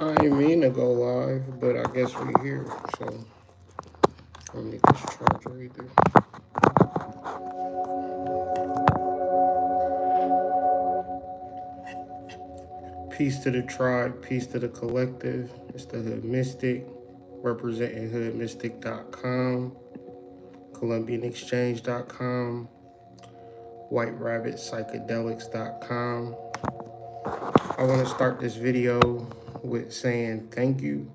I didn't mean to go live, but I guess we're here, so I don't need this charger either. Peace to the tribe, peace to the collective. It's the Hood Mystic, representing hoodmystic.com, columbianexchange.com, whiterabbitpsychedelics.com. I want to start this video with saying thank you.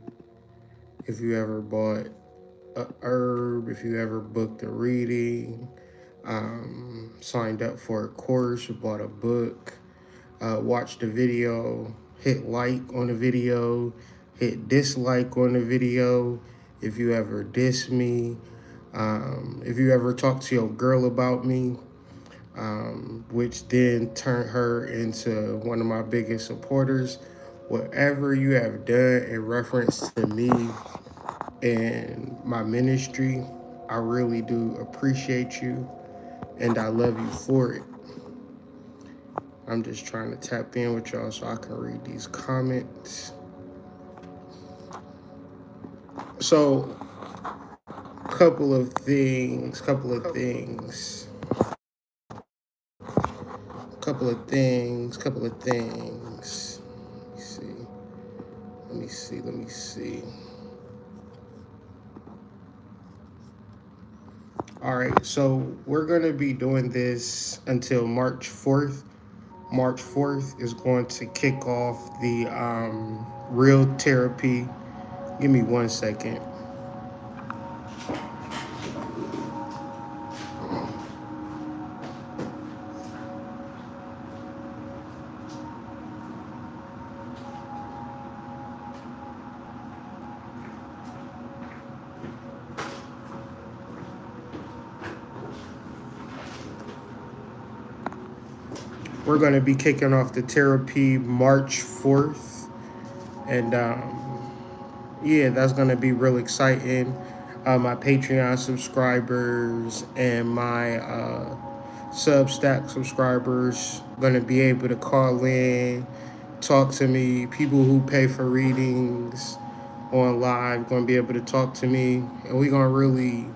If you ever bought a herb, if you ever booked a reading, signed up for a course, bought a book, watched the video, hit like on the video, hit dislike on the video, if you ever diss me, if you ever talk to your girl about me, which then turned her into one of my biggest supporters. Whatever you have done in reference to me and my ministry, I really do appreciate you and I love you for it. I'm just trying to tap in with y'all so I can read these comments. So, couple of things. Let me see. All right, so we're gonna be doing this until March 4th. March 4th is going to kick off the real therapy. Give me 1 second. We're going to be kicking off the therapy March 4th. And yeah, that's going to be real exciting. My Patreon subscribers and my Substack subscribers going to be able to call in, talk to me. People who pay for readings on live going to be able to talk to me. And we're going to really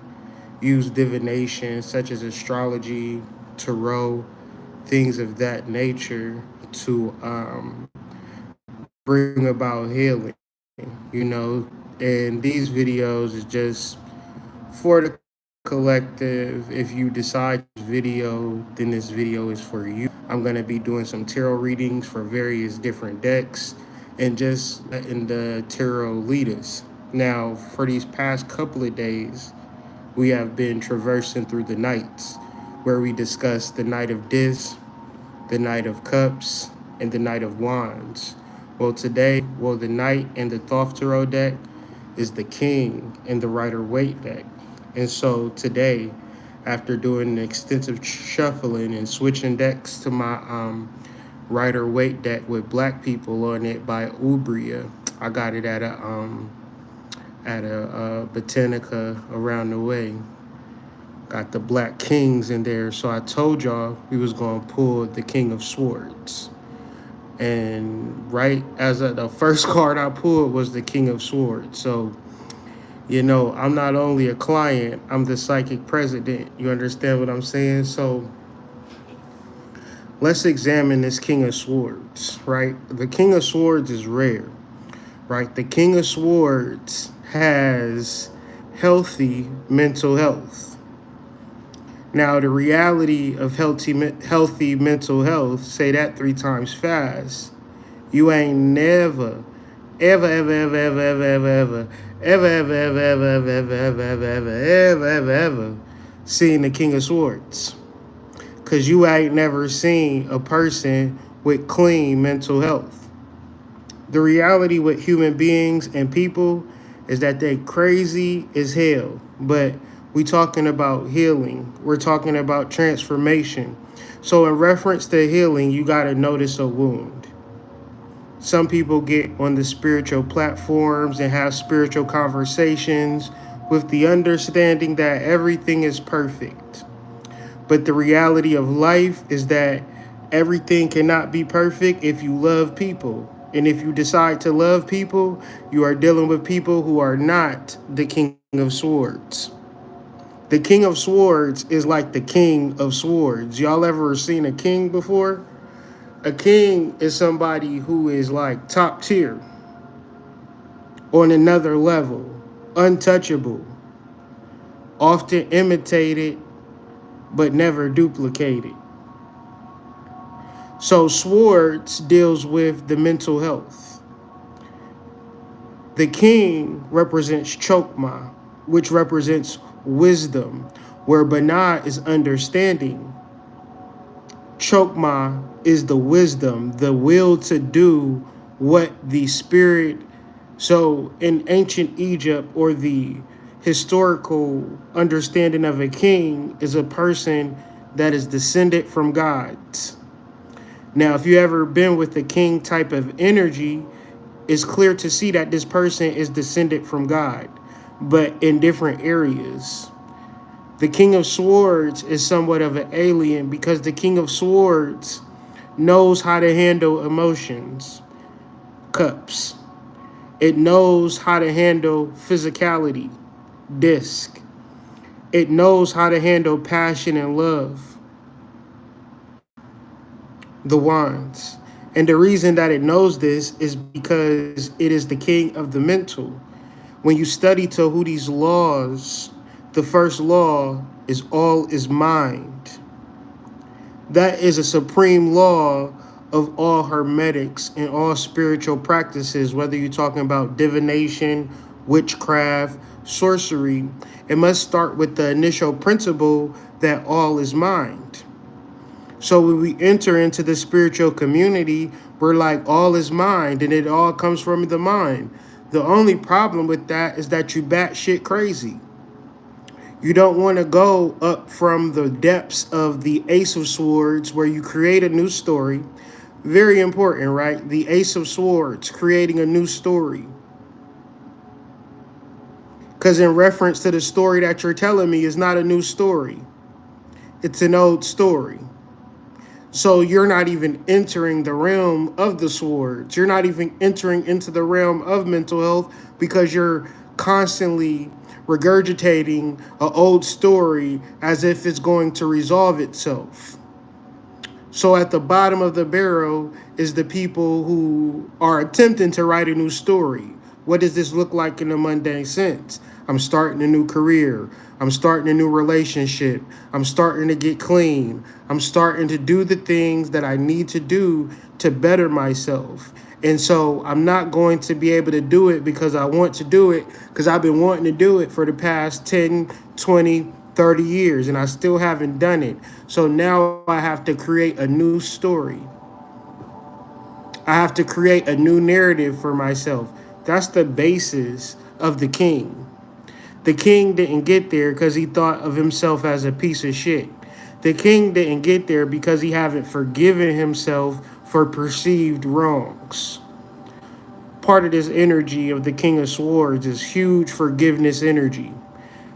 use divination such as astrology, tarot, things of that nature to bring about healing, you know. And these videos is just for the collective. If you decide this video, then this video is for you. I'm going to be doing some tarot readings for various different decks and just letting the tarot lead us. Now, for these past couple of days, we have been traversing through the nights where we discussed the Knight of Dis, the Knight of Cups, and the Knight of Wands. Well, today, the Knight and the Thoth Tarot deck is the King and the Rider-Waite deck. And so today, after doing an extensive shuffling and switching decks to my Rider-Waite deck with black people on it by Ubria, I got it at a Botanica around the way. Got the Black Kings in there. So I told y'all we was going to pull the King of Swords. And right as the first card I pulled was the King of Swords. So, you know, I'm not only a client, I'm the psychic president. You understand what I'm saying? So let's examine this King of Swords, right? The King of Swords is rare, right? The King of Swords has healthy mental health. Now, the reality of healthy mental health, say that 3 times fast. You ain't never, ever, ever, ever, ever, ever, ever, ever, ever, ever, ever, ever, ever, ever, ever, ever, ever, ever seen the King of Swords. Because you ain't never seen a person with clean mental health. The reality with human beings and people is that they crazy as hell. But we talking about healing. We're talking about transformation. So in reference to healing, you got to notice a wound. Some people get on the spiritual platforms and have spiritual conversations with the understanding that everything is perfect. But the reality of life is that everything cannot be perfect if you love people. And if you decide to love people, you are dealing with people who are not the King of Swords. The King of Swords is like the King of Swords. Y'all ever seen a king before? A king is somebody who is like top tier, on another level, untouchable, often imitated, but never duplicated. So Swords deals with the mental health. The king represents Chokmah, which represents wisdom, where Banah is understanding. Chokmah is the wisdom, the will to do what the spirit. So in ancient Egypt, or the historical understanding of a king, is a person that is descended from gods. Now, if you ever been with the king type of energy, it's clear to see that this person is descended from God, but in different areas. The King of Swords is somewhat of an alien because the King of Swords knows how to handle emotions, cups. It knows how to handle physicality, disc. It knows how to handle passion and love, the wands. And the reason that it knows this is because it is the king of the mental. When you study Tahuti's laws, the first law is all is mind. That is a supreme law of all hermetics and all spiritual practices, whether you're talking about divination, witchcraft, sorcery. It must start with the initial principle that all is mind. So when we enter into the spiritual community, we're like, all is mind, and it all comes from the mind. The only problem with that is that you batshit crazy. You don't want to go up from the depths of the Ace of Swords, where you create a new story. Very important, right? The Ace of Swords, creating a new story. Because in reference to the story that you're telling me is not a new story. It's an old story. So you're not even entering the realm of the swords. You're not even entering into the realm of mental health because you're constantly regurgitating an old story as if it's going to resolve itself. So at the bottom of the barrel is the people who are attempting to write a new story. What does this look like in a mundane sense? I'm starting a new career. I'm starting a new relationship. I'm starting to get clean. I'm starting to do the things that I need to do to better myself. And so I'm not going to be able to do it because I want to do it, because I've been wanting to do it for the past 10, 20, 30 years, and I still haven't done it. So now I have to create a new story. I have to create a new narrative for myself. That's the basis of the king. The king didn't get there because he thought of himself as a piece of shit. The king didn't get there because he haven't forgiven himself for perceived wrongs. Part of this energy of the King of Swords is huge forgiveness energy,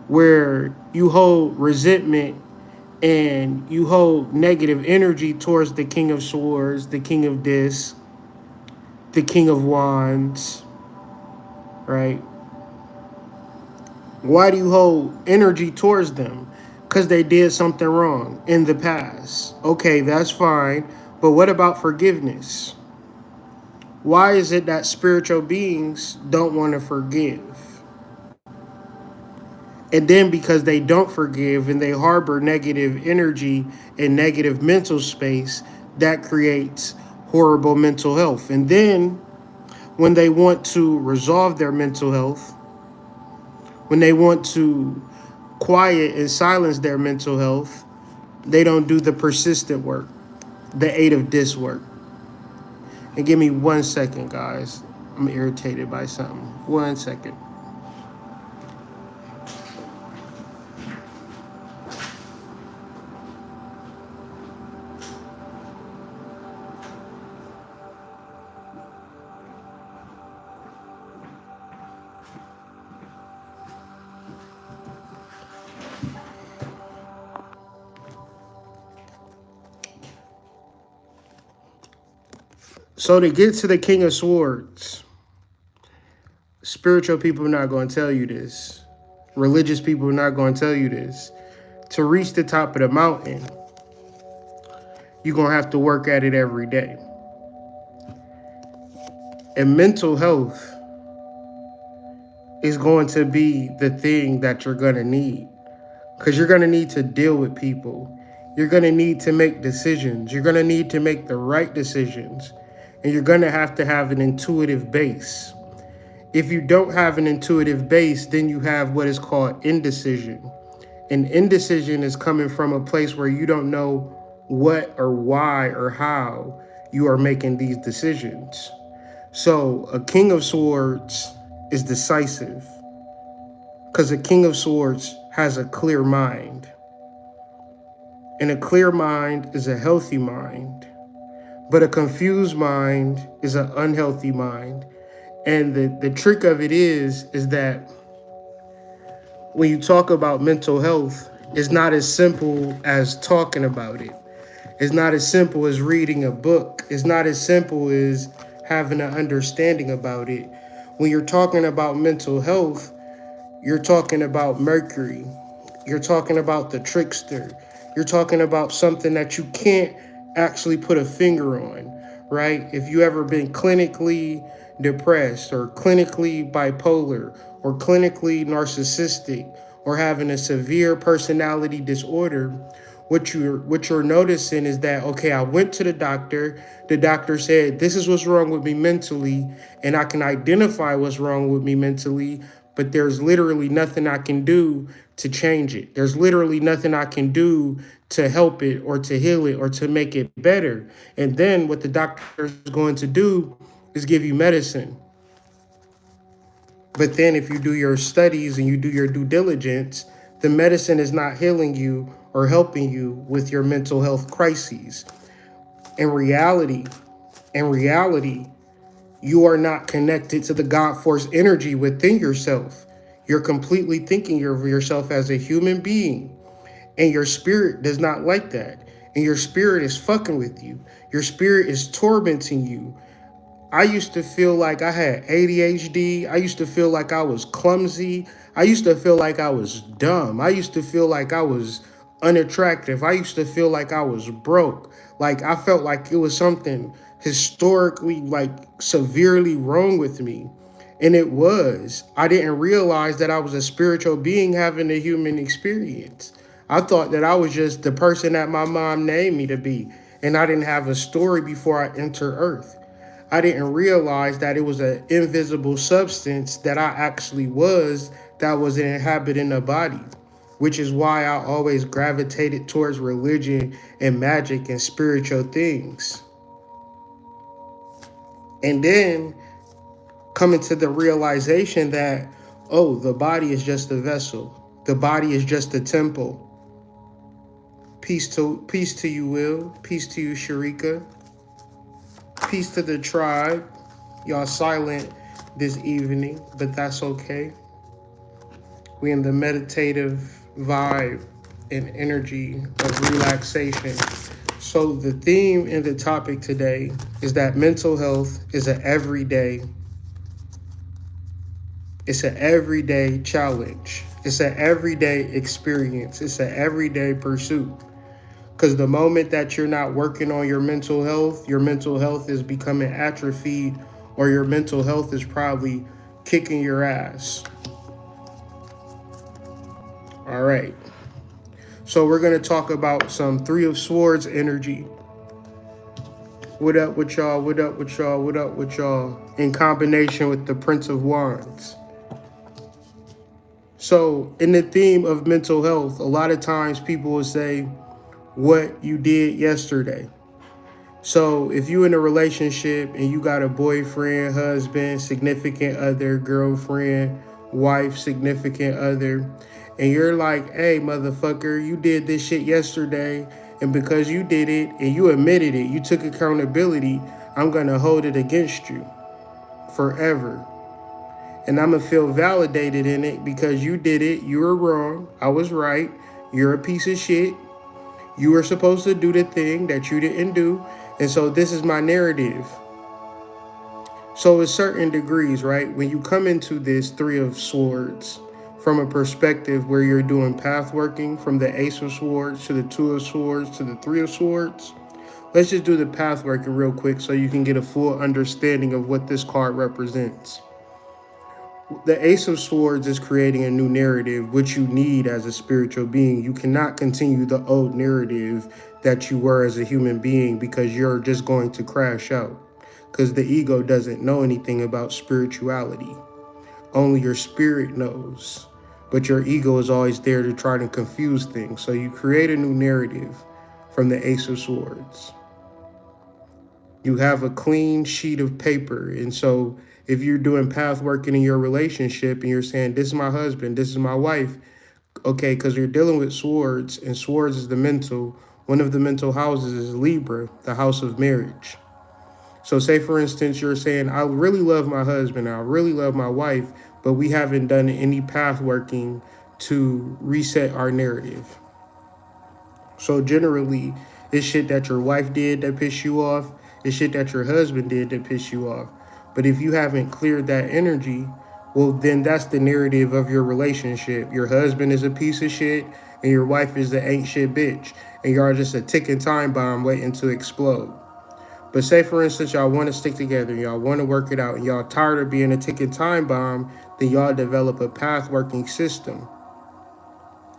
where you hold resentment and you hold negative energy towards the King of Swords, the King of Discs, the King of Wands, right? Why do you hold energy towards them? Because they did something wrong in the past. Okay, that's fine. But what about forgiveness? Why is it that spiritual beings don't want to forgive? And then because they don't forgive and they harbor negative energy and negative mental space, that creates horrible mental health. And then when they want to resolve their mental health, when they want to quiet and silence their mental health, they don't do the persistent work, the 8 of Dis work. And give me 1 second, guys. I'm irritated by something. 1 second. So to get to the King of Swords, spiritual people are not going to tell you this. Religious people are not going to tell you this. To reach the top of the mountain, you're going to have to work at it every day. And mental health is going to be the thing that you're going to need. Because you're going to need to deal with people. You're going to need to make decisions. You're going to need to make the right decisions. And you're going to have an intuitive base. If you don't have an intuitive base, then you have what is called indecision. And indecision is coming from a place where you don't know what or why or how you are making these decisions. So a King of Swords is decisive because a King of Swords has a clear mind. And a clear mind is a healthy mind. But a confused mind is an unhealthy mind. And the trick of it is that when you talk about mental health, it's not as simple as talking about it. It's not as simple as reading a book. It's not as simple as having an understanding about it. When you're talking about mental health, you're talking about Mercury. You're talking about the trickster. You're talking about something that you can't actually put a finger on, right? If you ever been clinically depressed or clinically bipolar or clinically narcissistic or having a severe personality disorder, what you're noticing is that, okay, I went to the doctor said this is what's wrong with me mentally, and I can identify what's wrong with me mentally, but there's literally nothing I can do to change it. There's literally nothing I can do to help it or to heal it or to make it better. And then what the doctor is going to do is give you medicine. But then if you do your studies and you do your due diligence, the medicine is not healing you or helping you with your mental health crises. In reality, you are not connected to the God force energy within yourself. You're completely thinking of yourself as a human being. And your spirit does not like that. And your spirit is fucking with you. Your spirit is tormenting you. I used to feel like I had ADHD. I used to feel like I was clumsy. I used to feel like I was dumb. I used to feel like I was unattractive. I used to feel like I was broke. Like I felt like it was something historically, like severely wrong with me. And it was. I didn't realize that I was a spiritual being having a human experience. I thought that I was just the person that my mom named me to be. And I didn't have a story before I entered Earth. I didn't realize that it was an invisible substance that I actually was that was inhabiting a body, which is why I always gravitated towards religion and magic and spiritual things. And then coming to the realization that, oh, the body is just a vessel. The body is just a temple. Peace to you, Will. Peace to you, Sharika. Peace to the tribe. Y'all silent this evening, but that's okay. We in the meditative vibe and energy of relaxation. So the theme and the topic today is that mental health is an everyday challenge. It's an everyday experience. It's an everyday pursuit. Because the moment that you're not working on your mental health is becoming atrophied, or your mental health is probably kicking your ass. All right. So we're going to talk about some Three of Swords energy. What up with y'all? What up with y'all? What up with y'all? In combination with the Prince of Wands. So in the theme of mental health, a lot of times people will say what you did yesterday. So if you're in a relationship and you got a boyfriend, husband, significant other, girlfriend, wife, significant other, and you're like, hey, motherfucker, you did this shit yesterday, and because you did it and you admitted it, you took accountability, I'm going to hold it against you forever. And I'm going to feel validated in it because you did it. You were wrong. I was right. You're a piece of shit. You were supposed to do the thing that you didn't do. And so this is my narrative. So at certain degrees, right, when you come into this Three of Swords from a perspective where you're doing path working, from the Ace of Swords to the Two of Swords to the Three of Swords, let's just do the path working real quick so you can get a full understanding of what this card represents. The Ace of Swords is creating a new narrative, which you need as a spiritual being. You cannot continue the old narrative that you were as a human being, because you're just going to crash out. Because the ego doesn't know anything about spirituality. Only your spirit knows. But your ego is always there to try to confuse things. So you create a new narrative from the Ace of Swords. You have a clean sheet of paper. And so if you're doing path working in your relationship and you're saying, this is my husband, this is my wife, okay, because you're dealing with swords, and swords is the mental. One of the mental houses is Libra, the house of marriage. So say, for instance, you're saying, I really love my husband, I really love my wife, but we haven't done any path working to reset our narrative. So generally, it's shit that your wife did that pissed you off. It's shit that your husband did that pissed you off. But if you haven't cleared that energy, well, then that's the narrative of your relationship. Your husband is a piece of shit, and your wife is the ain't shit bitch. And y'all just a ticking time bomb waiting to explode. But say, for instance, y'all want to stick together, y'all want to work it out, and y'all tired of being a ticking time bomb, then y'all develop a path working system.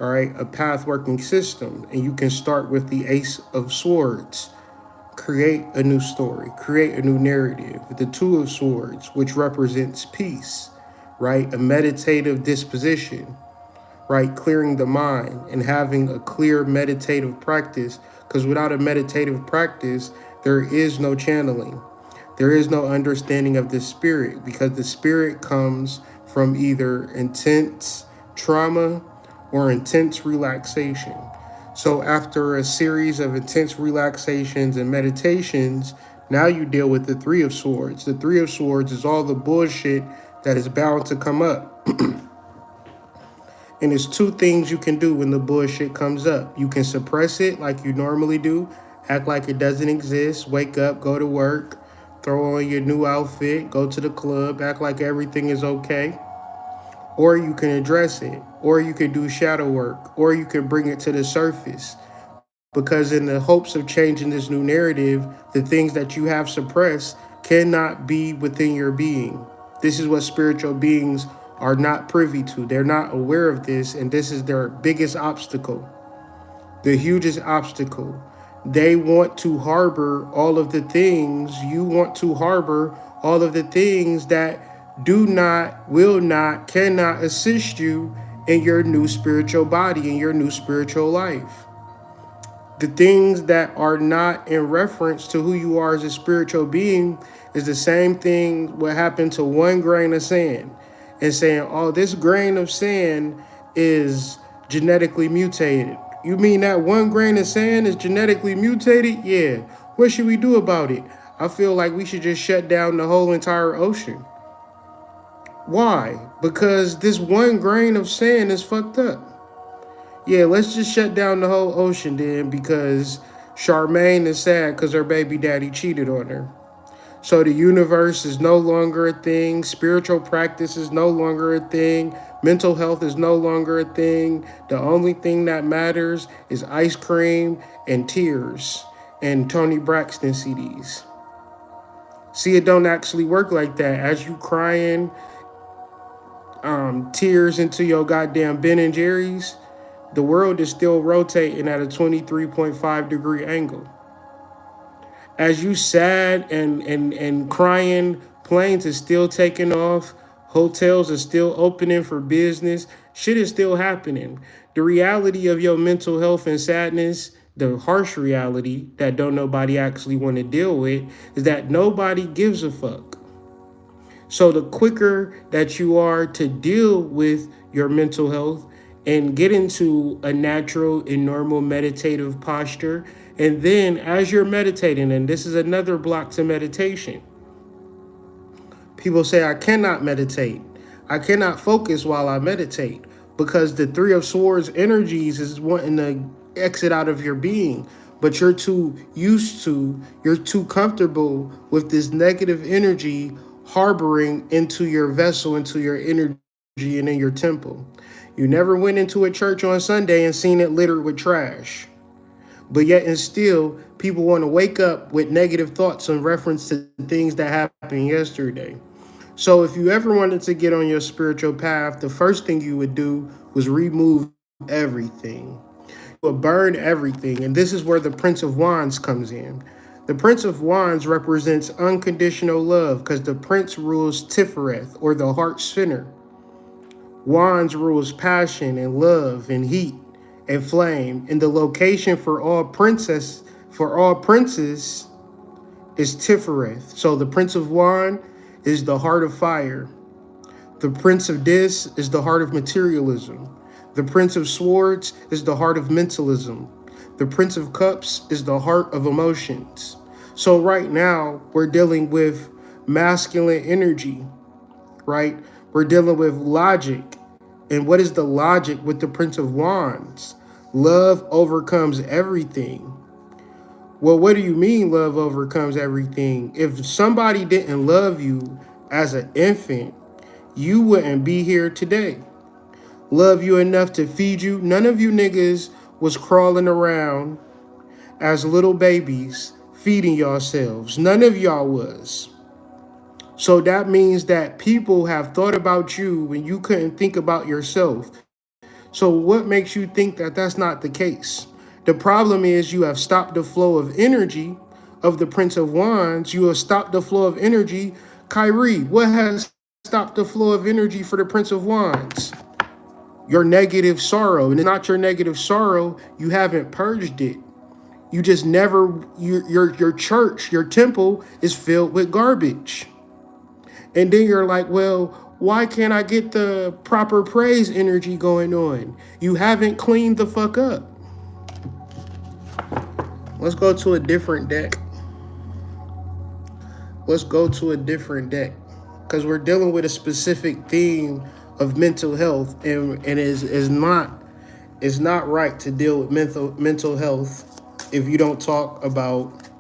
All right, a path working system. And you can start with the Ace of Swords. Create a new story, create a new narrative. The Two of Swords, which represents peace, right? A meditative disposition, right? Clearing the mind and having a clear meditative practice. Because without a meditative practice, there is no channeling. There is no understanding of the spirit, because the spirit comes from either intense trauma or intense relaxation. So after a series of intense relaxations and meditations, now you deal with the Three of Swords. The Three of Swords is all the bullshit that is bound to come up. And there's two things you can do when the bullshit comes up. You can suppress it like you normally do, act like it doesn't exist, wake up, go to work, throw on your new outfit, go to the club, act like everything is okay. Or you can address it, or you can do shadow work, or you can bring it to the surface. Because in the hopes of changing this new narrative, the things that you have suppressed cannot be within your being. This is what spiritual beings are not privy to. They're not aware of this, and this is their biggest obstacle, the hugest obstacle. They want to harbor all of the things. You want to harbor all of the things that do not, will not, cannot assist you in your new spiritual body, in your new spiritual life. The things that are not in reference to who you are as a spiritual being is the same thing what happened to one grain of sand, and saying, oh, this grain of sand is genetically mutated. You mean that one grain of sand is genetically mutated? Yeah. What should we do about it? I feel like we should just shut down the whole entire ocean. Why? Because this one grain of sand is fucked up. Yeah, let's just shut down the whole ocean then, because Charmaine is sad because her baby daddy cheated on her. So the universe is no longer a thing. Spiritual practice is no longer a thing. Mental health is no longer a thing. The only thing that matters is ice cream and tears and Tony Braxton CDs. See, it don't actually work like that. As you crying tears into your goddamn Ben and Jerry's, the world is still rotating at a 23.5 degree angle. As you sad and crying, planes is still taking off, hotels are still opening for business, shit is still happening. The reality of your mental health and sadness, the harsh reality that don't nobody actually want to deal with, is that nobody gives a fuck. So the quicker that you are to deal with your mental health and get into a natural and normal meditative posture, and then as you're meditating, and this is another block to meditation, people say, I cannot meditate. I cannot focus while I meditate, because the Three of Swords energies is wanting to exit out of your being. But you're too used to, you're too comfortable with this negative energy harboring into your vessel, into your energy, and in your temple. You never went into a church on Sunday and seen it littered with trash. But yet and still, people want to wake up with negative thoughts in reference to things that happened yesterday. So if you ever wanted to get on your spiritual path, the first thing you would do was remove everything. You would burn everything. And this is where the Prince of Wands comes in. The Prince of Wands represents unconditional love because the Prince rules Tifereth, or the heart center. Wands rules passion and love and heat and flame. And the location for all princes is Tifereth. So the Prince of Wands is the heart of fire. The Prince of Dis is the heart of materialism. The Prince of Swords is the heart of mentalism. The Prince of Cups is the heart of emotions. So right now, we're dealing with masculine energy, right? We're dealing with logic. And what is the logic with the Prince of Wands? Love overcomes everything. Well, what do you mean love overcomes everything? If somebody didn't love you as an infant, you wouldn't be here today. Love you enough to feed you. None of you niggas was crawling around as little babies feeding yourselves. None of y'all was. So that means that people have thought about you when you couldn't think about yourself. So what makes you think that that's not the case? The problem is you have stopped the flow of energy of the Prince of Wands. You have stopped the flow of energy. Kyrie, what has stopped the flow of energy for the Prince of Wands? Your negative sorrow. And it's not your negative sorrow. You haven't purged it. You just never, your church, your temple is filled with garbage. And then you're like, well, why can't I get the proper praise energy going on? You haven't cleaned the fuck up. Let's go to a different deck. Let's go to a different deck. Because we're dealing with a specific theme of mental health. And it's not right to deal with mental health if you don't talk about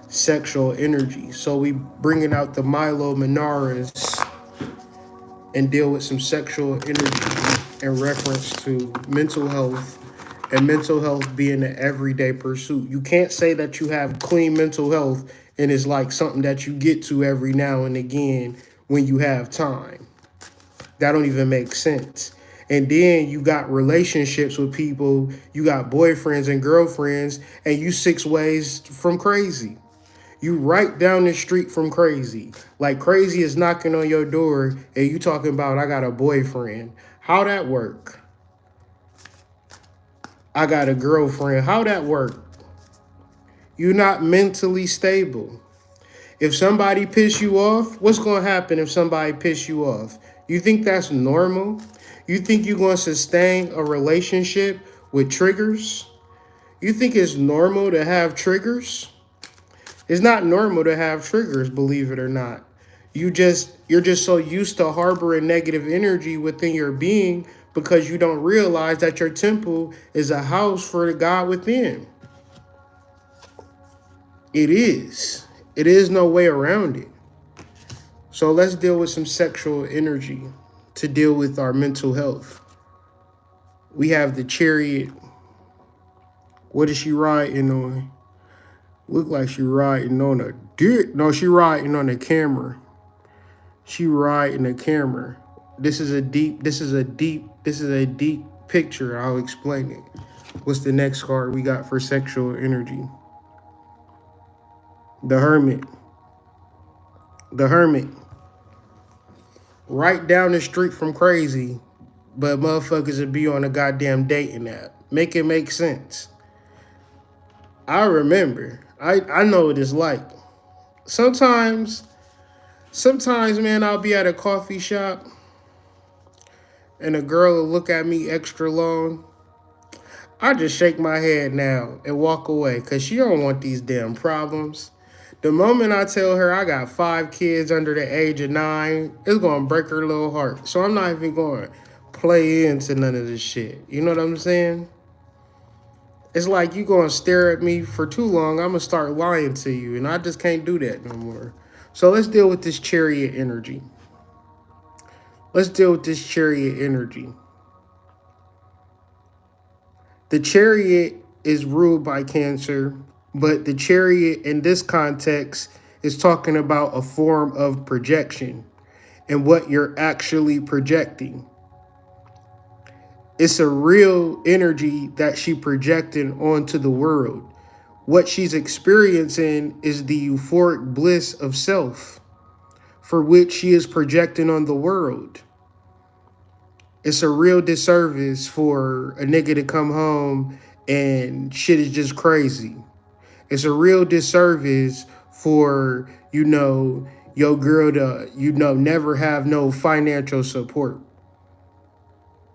sexual energy. So we bringing out the Milo Minaras and deal with some sexual energy in reference to mental health, and mental health being an everyday pursuit. You can't say that you have clean mental health and it's like something that you get to every now and again when you have time. That don't even make sense. And then you got relationships with people, you got boyfriends and girlfriends, and you 6 ways from crazy. You right down the street from crazy. Like crazy is knocking on your door and you talking about, I got a boyfriend. How that work? I got a girlfriend. How that work? You're not mentally stable. If somebody piss you off, what's going to happen if somebody piss you off? You think that's normal? You think you're going to sustain a relationship with triggers? You think it's normal to have triggers? It's not normal to have triggers, believe it or not. You're just so used to harboring negative energy within your being because you don't realize that your temple is a house for the God within. It is. It is no way around it. So let's deal with some sexual energy to deal with our mental health. We have the Chariot. What is she riding on? Look like she riding on a dick. No, she riding on a camera. She riding a camera. This is a deep picture. I'll explain it. What's the next card we got for sexual energy? The Hermit. The Hermit. Right down the street from crazy, but motherfuckers would be on a goddamn dating app. Make it make sense. I remember. I know what it's like. Sometimes, man, I'll be at a coffee shop and a girl will look at me extra long. I just shake my head now and walk away because she don't want these damn problems. The moment I tell her I got 5 kids under the age of 9, it's going to break her little heart. So I'm not even going to play into none of this shit. You know what I'm saying? It's like you going to stare at me for too long, I'm going to start lying to you. And I just can't do that no more. So let's deal with this chariot energy. Let's deal with this chariot energy. The chariot is ruled by Cancer, but the chariot in this context is talking about a form of projection and what you're actually projecting. It's a real energy that she's projecting onto the world. What she's experiencing is the euphoric bliss of self for which she is projecting on the world. It's a real disservice for a nigga to come home and shit is just crazy. It's a real disservice for, your girl to, never have no financial support.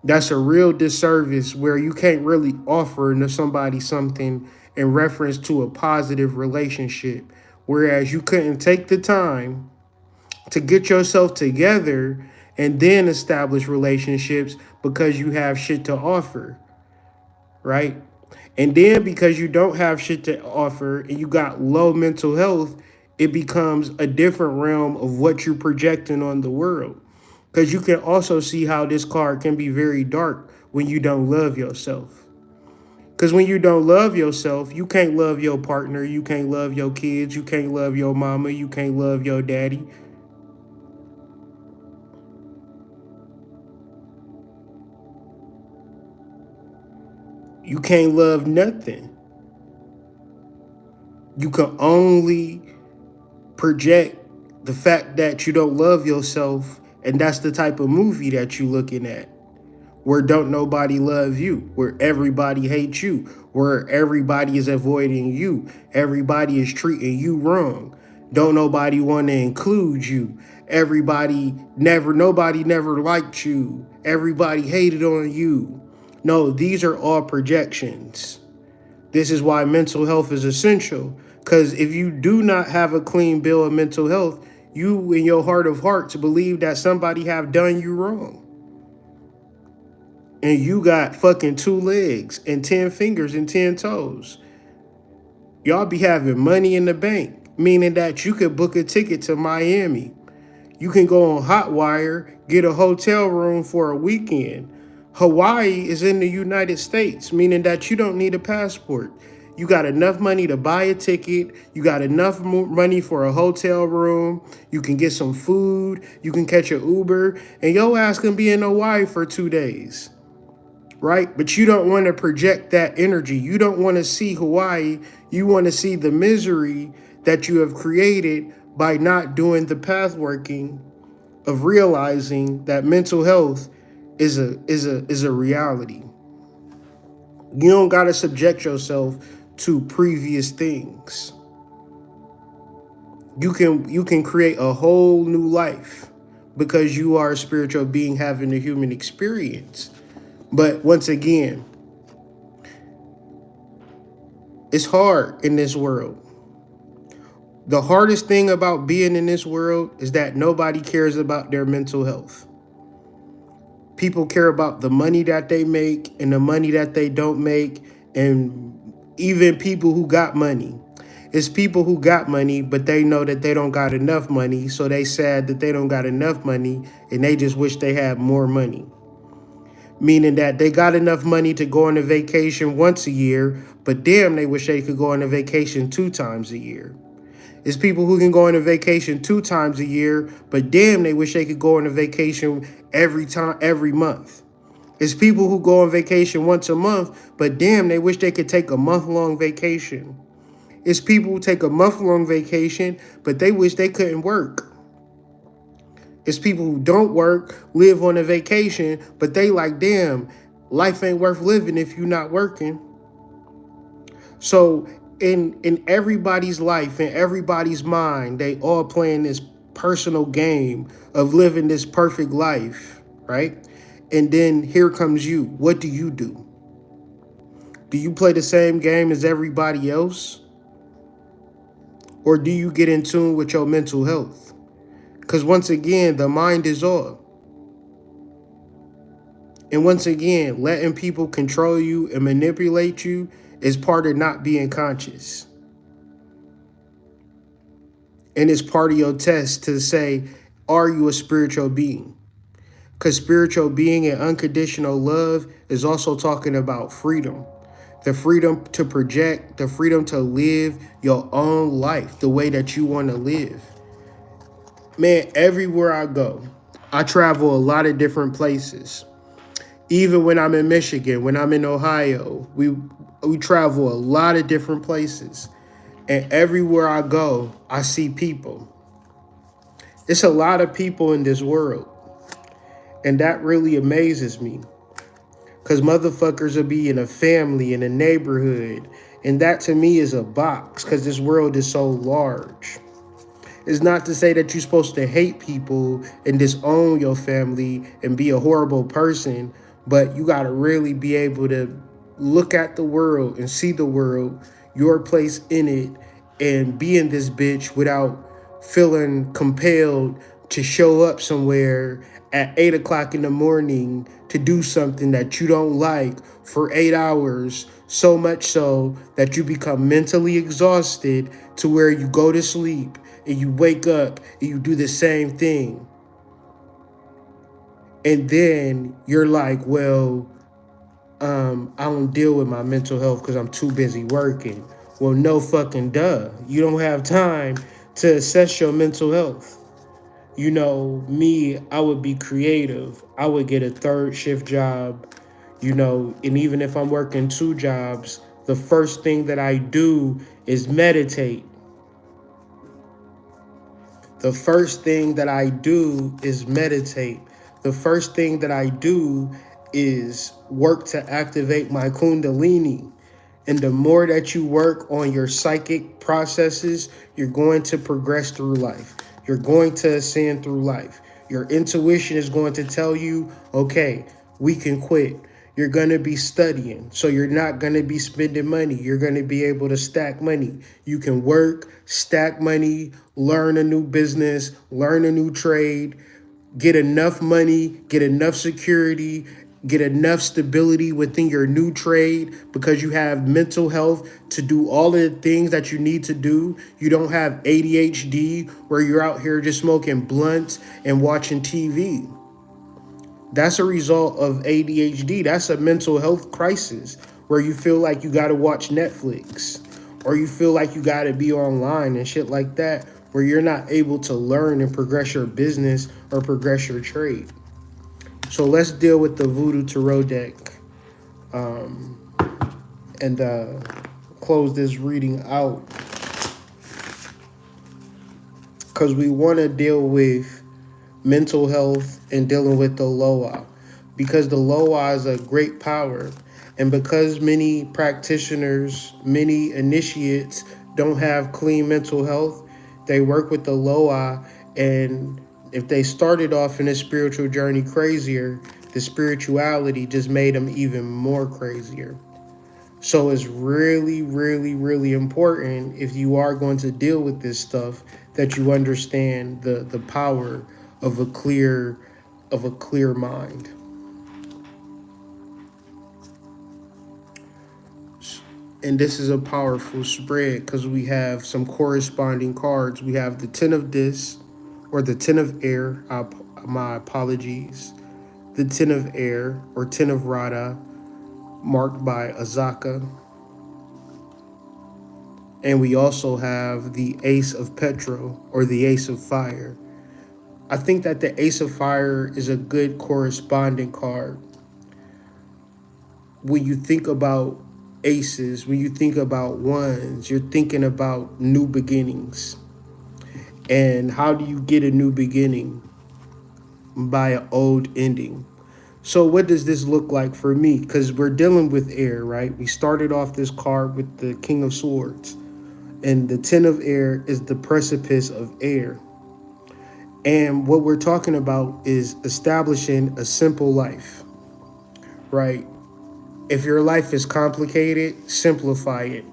That's a real disservice where you can't really offer to somebody something in reference to a positive relationship. Whereas you couldn't take the time to get yourself together and then establish relationships because you have shit to offer, right? And then because you don't have shit to offer and you got low mental health, it becomes a different realm of what you're projecting on the world. Because you can also see how this card can be very dark when you don't love yourself. Because when you don't love yourself, you can't love your partner, you can't love your kids, you can't love your mama, you can't love your daddy. You can't love nothing. You can only project the fact that you don't love yourself, and that's the type of movie that you're looking at. Where don't nobody love you, where everybody hates you, where everybody is avoiding you, everybody is treating you wrong. Don't nobody want to include you. Nobody never liked you. Everybody hated on you. No, these are all projections. This is why mental health is essential. Because if you do not have a clean bill of mental health, you in your heart of hearts believe that somebody have done you wrong. And you got fucking 2 legs and 10 fingers and 10 toes. Y'all be having money in the bank, meaning that you could book a ticket to Miami. You can go on Hotwire, get a hotel room for a weekend. Hawaii is in the United States, meaning that you don't need a passport. You got enough money to buy a ticket. You got enough money for a hotel room. You can get some food. You can catch an Uber. And your ass can be in Hawaii for 2 days. Right? But you don't want to project that energy. You don't want to see Hawaii. You want to see the misery that you have created by not doing the pathworking of realizing that mental health is a reality. You don't got to subject yourself to previous things. You can create a whole new life because you are a spiritual being having a human experience. But once again, it's hard in this world. The hardest thing about being in this world is that nobody cares about their mental health. People care about the money that they make and the money that they don't make, and even people who got money. It's people who got money, but they know that they don't got enough money, so they sad that they don't got enough money, and they just wish they had more money. Meaning that they got enough money to go on a vacation once a year, but damn, they wish they could go on a vacation 2 times a year. It's people who can go on a vacation 2 times a year, but damn, they wish they could go on a vacation every month. It's people who go on vacation once a month, but damn, they wish they could take a month-long vacation. It's people who take a month-long vacation, but they wish they couldn't work. It's people who don't work, live on a vacation, but they like, damn, life ain't worth living if you're not working. So in everybody's life, in everybody's mind, they all playing this personal game of living this perfect life, right? And then here comes you. What do you do? Do you play the same game as everybody else? Or do you get in tune with your mental health? Because once again, the mind is all. And once again, letting people control you and manipulate you is part of not being conscious. And it's part of your test to say, are you a spiritual being? Because spiritual being and unconditional love is also talking about freedom. The freedom to project, the freedom to live your own life the way that you want to live. Man, everywhere I go, I travel a lot of different places. Even when I'm in Michigan, when I'm in Ohio, we travel a lot of different places. And everywhere I go, I see people. It's a lot of people in this world. And that really amazes me. Because motherfuckers will be in a family, in a neighborhood. And that to me is a box because this world is so large. It's not to say that you're supposed to hate people and disown your family and be a horrible person, but you got to really be able to look at the world and see the world, your place in it, and be in this bitch without feeling compelled to show up somewhere at 8 o'clock in the morning to do something that you don't like for 8 hours, so much so that you become mentally exhausted to where you go to sleep and you wake up and you do the same thing. And then you're like, well, I don't deal with my mental health because I'm too busy working. Well, no fucking duh. You don't have time to assess your mental health. You know, me, I would be creative. I would get a third shift job, and even if I'm working two jobs, the first thing that I do is meditate. The first thing that I do is meditate. The first thing that I do is work to activate my Kundalini. And the more that you work on your psychic processes, you're going to progress through life. You're going to ascend through life. Your intuition is going to tell you, okay, we can quit. You're going to be studying, so you're not going to be spending money. You're going to be able to stack money. You can work, stack money, learn a new business, learn a new trade, get enough money, get enough security, get enough stability within your new trade because you have mental health to do all of the things that you need to do. You don't have ADHD where you're out here just smoking blunts and watching TV. That's a result of ADHD. That's a mental health crisis where you feel like you got to watch Netflix or you feel like you got to be online and shit like that, where you're not able to learn and progress your business or progress your trade. So let's deal with the Voodoo Tarot deck and close this reading out because we want to deal with mental health and dealing with the Loa, because the Loa is a great power. And because many practitioners, many initiates don't have clean mental health, they work with the Loa. And if they started off in a spiritual journey crazier, the spirituality just made them even more crazier. So it's really, really, really important, if you are going to deal with this stuff, that you understand the power of a clear mind. And this is a powerful spread because we have some corresponding cards. We have the Ten of Dis, or the Ten of Air. My apologies. The Ten of Air, or Ten of Rada, marked by Azaka. And we also have the Ace of Petro, or the Ace of Fire. I think that the Ace of Fire is a good corresponding card. When you think about aces, when you think about ones, you're thinking about new beginnings. And how do you get a new beginning? By an old ending. So what does this look like for me? Because we're dealing with air, right? We started off this card with the King of Swords. And the Ten of Air is the precipice of air. And what we're talking about is establishing a simple life, right? If your life is complicated, simplify it.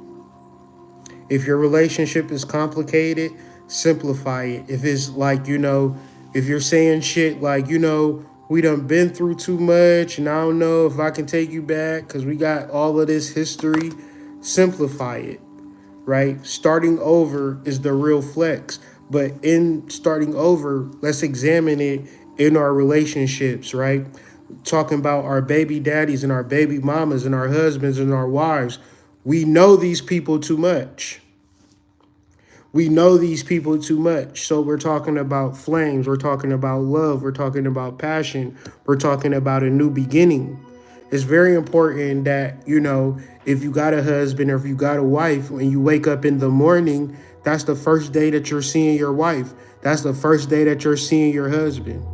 If your relationship is complicated, simplify it. If it's like, if you're saying shit like, we done been through too much and I don't know if I can take you back because we got all of this history, simplify it, right? Starting over is the real flex. But in starting over, let's examine it in our relationships, right? Talking about our baby daddies and our baby mamas and our husbands and our wives. We know these people too much. We know these people too much. So we're talking about flames. We're talking about love. We're talking about passion. We're talking about a new beginning. It's very important that, if you got a husband or if you got a wife, when you wake up in the morning, that's the first day that you're seeing your wife. That's the first day that you're seeing your husband.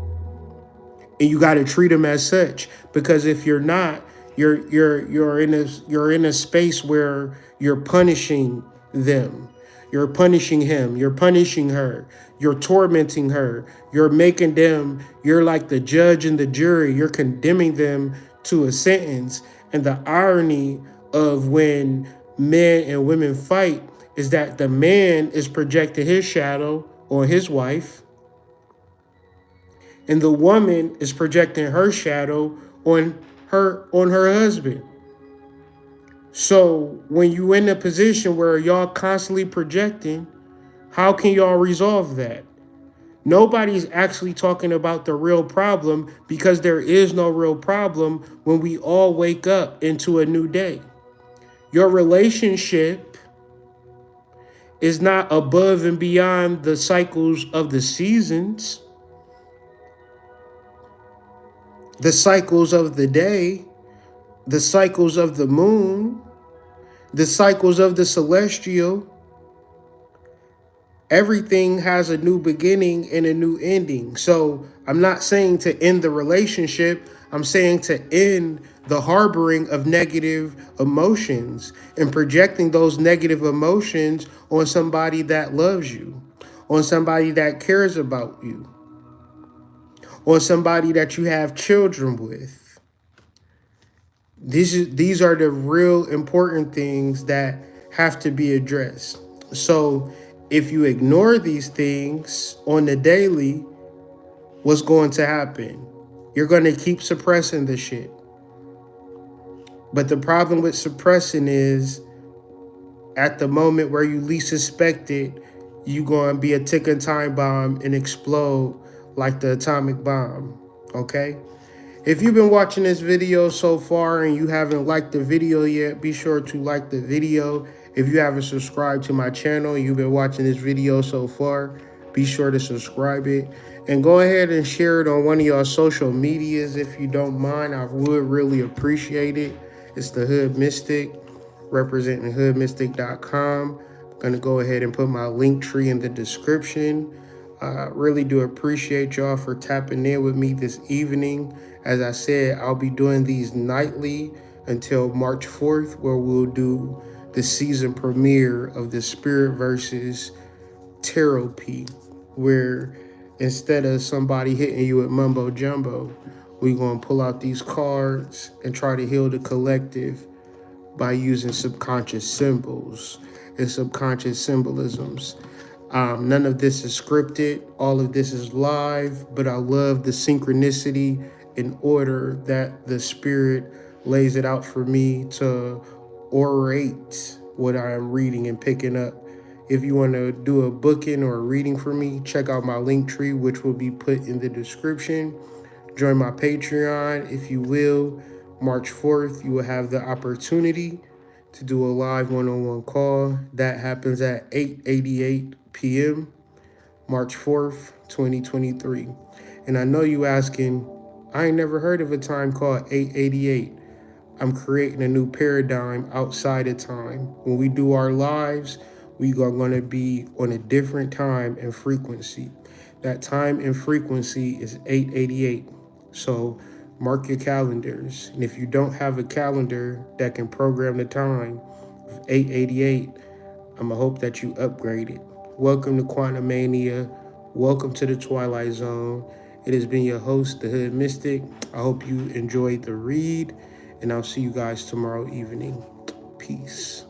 And you got to treat them as such, because if you're not, you're in a space where you're punishing them. You're punishing him, you're punishing her, you're tormenting her, you're like the judge and the jury, you're condemning them to a sentence. And the irony of when men and women fight is that the man is projecting his shadow on his wife, and the woman is projecting her shadow on her husband. So when you in a position where y'all constantly projecting, how can y'all resolve that? Nobody's actually talking about the real problem, because there is no real problem when we all wake up into a new day. Your relationship is not above and beyond the cycles of the seasons, the cycles of the day, the cycles of the moon, the cycles of the celestial. Everything has a new beginning and a new ending. So I'm not saying to end the relationship. I'm saying to end the harboring of negative emotions and projecting those negative emotions on somebody that loves you, on somebody that cares about you, on somebody that you have children with. These are the real important things that have to be addressed. So if you ignore these things on the daily, what's going to happen? You're going to keep suppressing the shit. But the problem with suppressing is, at the moment where you least suspect it, you going to be a ticking time bomb and explode like the atomic bomb. Okay? If you've been watching this video so far and you haven't liked the video yet, be sure to like the video. If you haven't subscribed to my channel and you've been watching this video so far, be sure to subscribe it. And go ahead and share it on one of your social medias if you don't mind. I would really appreciate it. It's the Hood Mystic, representing hoodmystic.com. I'm going to go ahead and put my link tree in the description. I really do appreciate y'all for tapping in with me this evening. As I said, I'll be doing these nightly until March 4th, where we'll do the season premiere of the Spirit versus TAROTPY, where instead of somebody hitting you with mumbo jumbo, we're going to pull out these cards and try to heal the collective by using subconscious symbols and subconscious symbolisms. None of this is scripted. All of this is live, but I love the synchronicity and order that the Spirit lays it out for me to orate what I am reading and picking up. If you want to do a booking or a reading for me, check out my link tree, which will be put in the description. Join my Patreon, if you will. March 4th, you will have the opportunity to do a live one-on-one call. That happens at 8:88 p.m. March 4th, 2023. And I know you asking, I ain't never heard of a time called 888. I'm creating a new paradigm outside of time. When we do our lives, we are going to be on a different time and frequency. That time and frequency is 888. So mark your calendars. And if you don't have a calendar that can program the time of 888, I'm going to hope that you upgrade it. Welcome to Quantum Mania. Welcome to the Twilight Zone. It has been your host, the Hood Mystic. I hope you enjoyed the read, and I'll see you guys tomorrow evening. Peace.